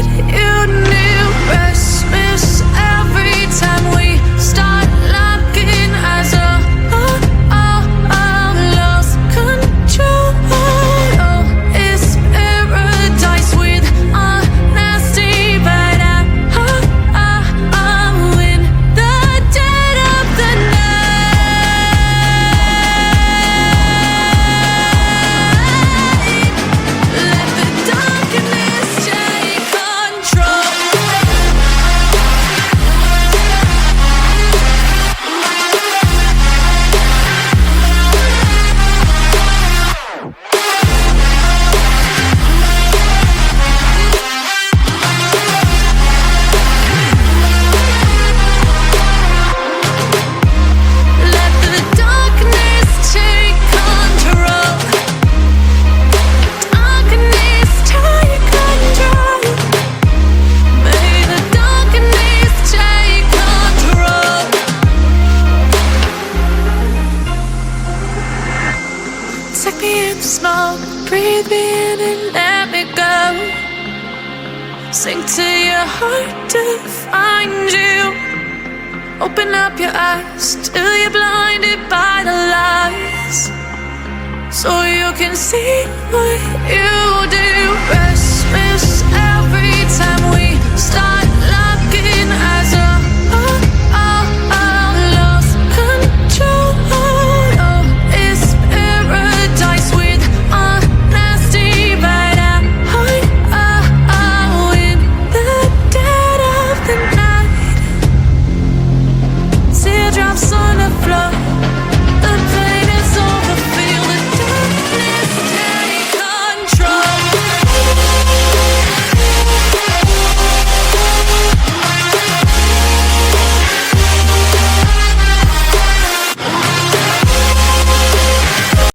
what you knew. Restless every time we start locking eyes. Lost control. Oh, it's paradise with honesty, but I'm in the dead of the night. Let the darkness take control. Let the darkness take control. Darkness take control. May the darkness take control. Take me in the smoke, breathe me in and let me go. Sink to your heart to find you. Open up your eyes till you're blinded by the lies, so you can see what you do.